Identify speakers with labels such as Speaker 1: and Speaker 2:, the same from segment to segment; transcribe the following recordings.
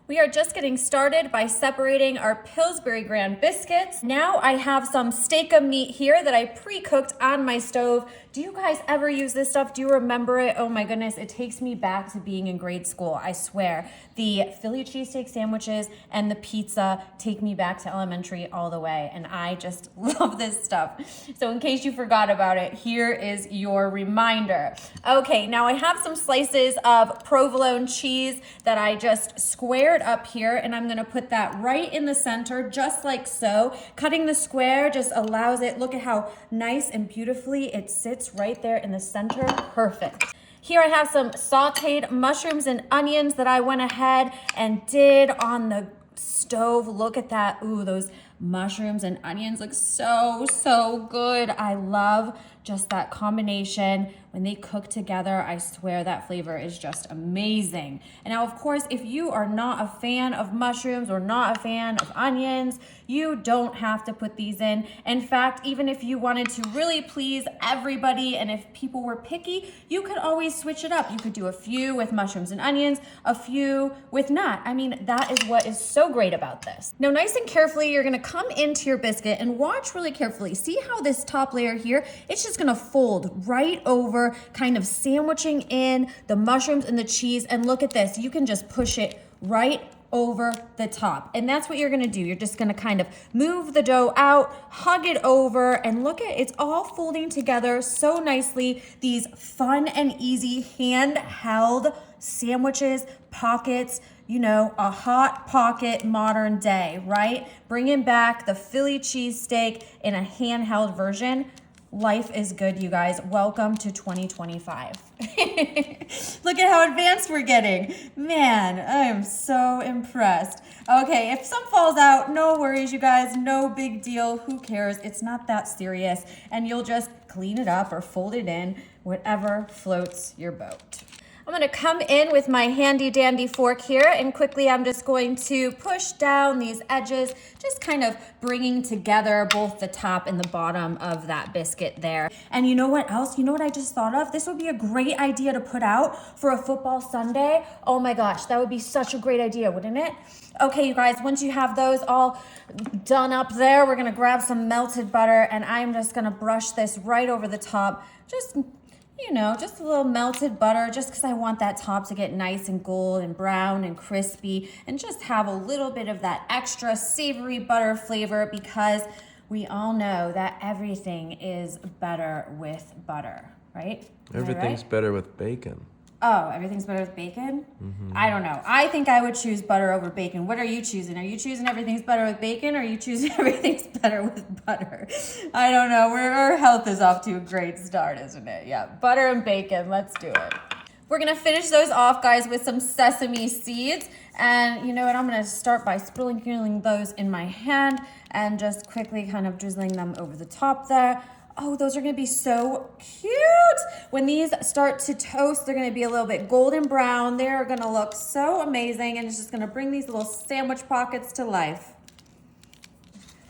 Speaker 1: We are just getting started by separating our Pillsbury Grand biscuits. Now I have some steak of meat here that I pre-cooked on my stove. Do you guys ever use this stuff? Do you remember it? Oh my goodness, it takes me back to being in grade school, I swear. The Philly cheesesteak sandwiches and the pizza take me back to elementary all the way, and I just love this stuff. So in case you forgot about it, here is your reminder. Okay, now I have some slices of provolone cheese that I just squared up here, and I'm gonna put that right in the center, just like so. Cutting the square just allows it, look at how nice and beautifully it sits right there in the center, perfect. Here I have some sauteed mushrooms and onions that I went ahead and did on the stove. Look at that, ooh, those mushrooms and onions look so good. I love just that combination. When they cook together, I swear that flavor is just amazing. And now, of course, if you are not a fan of mushrooms or not a fan of onions, you don't have to put these in. In fact, even if you wanted to really please everybody and if people were picky, you could always switch it up. You could do a few with mushrooms and onions, a few with not. I mean, that is what is so great about this. Now, nice and carefully, you're gonna come into your biscuit and watch really carefully. See how this top layer here, it's just gonna fold right over, kind of sandwiching in the mushrooms and the cheese. And look at this, you can just push it right over the top. And that's what you're gonna do. You're just gonna kind of move the dough out, hug it over, and look at it's all folding together so nicely. These fun and easy handheld sandwiches, pockets, you know, a hot pocket modern day, right? Bringing back the Philly cheesesteak in a handheld version. Life is good, you guys. Welcome to 2025. Look at how advanced we're getting. Man, I am so impressed. Okay, if some falls out, no worries, you guys. No big deal. Who cares? It's not that serious. And you'll just clean it up or fold it in, whatever floats your boat. I'm gonna come in with my handy dandy fork here, and quickly I'm just going to push down these edges, just kind of bringing together both the top and the bottom of that biscuit there. And you know what else? You know what I just thought of? This would be a great idea to put out for a football Sunday. Oh my gosh, that would be such a great idea, wouldn't it? Okay, you guys, once you have those all done up there, we're gonna grab some melted butter, and I'm just gonna brush this right over the top. Just, you know, just a little melted butter, just because I want that top to get nice and gold and brown and crispy, and just have a little bit of that extra savory butter flavor, because we all know that everything is better with butter, right?
Speaker 2: Everything's better with bacon.
Speaker 1: Oh, everything's better with bacon? I don't know. I think I would choose butter over bacon. What are you choosing? Are you choosing everything's better with bacon, or are you choosing everything's better with butter? I don't know. Our health is off to a great start, isn't it? Yeah, butter and bacon. Let's do it. We're going to finish those off, guys, with some sesame seeds. And you know what? I'm going to start by sprinkling those in my hand and just quickly kind of drizzling them over the top there. Oh, those are gonna be so cute. When these start to toast, they're gonna be a little bit golden brown. They're gonna look so amazing, and it's just gonna bring these little sandwich pockets to life.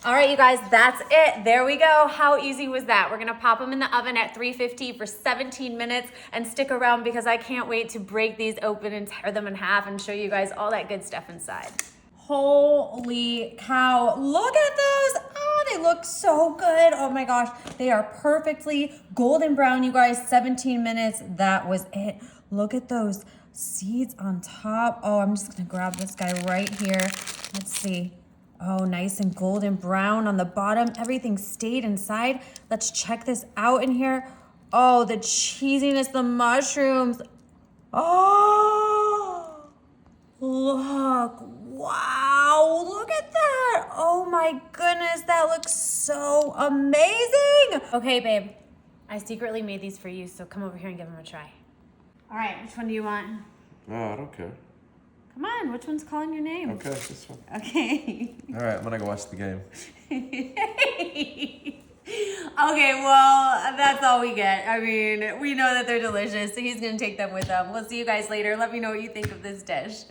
Speaker 1: All right, you guys, that's it. There we go. How easy was that? We're gonna pop them in the oven at 350 for 17 minutes, and stick around because I can't wait to break these open and tear them in half and show you guys all that good stuff inside. Holy cow, look at those. Oh, they look so good. Oh my gosh, they are perfectly golden brown, you guys. 17 minutes, that was it. Look at those seeds on top. Oh, I'm just gonna grab this guy right here. Let's see. Oh, nice and golden brown on the bottom. Everything stayed inside. Let's check this out in here. Oh, the cheesiness, the mushrooms. Oh, look. Wow, look at that. Oh my goodness, that looks so amazing. Okay, babe, I secretly made these for you, so come over here and give them a try. All right, which one do you want?
Speaker 2: No, I don't care.
Speaker 1: Come on, which one's calling your name?
Speaker 2: Okay, this one.
Speaker 1: Okay.
Speaker 2: All right, I'm gonna go watch the game.
Speaker 1: Okay, well, that's all we get. I mean, we know that they're delicious, so he's gonna take them with him. We'll see you guys later. Let me know what you think of this dish.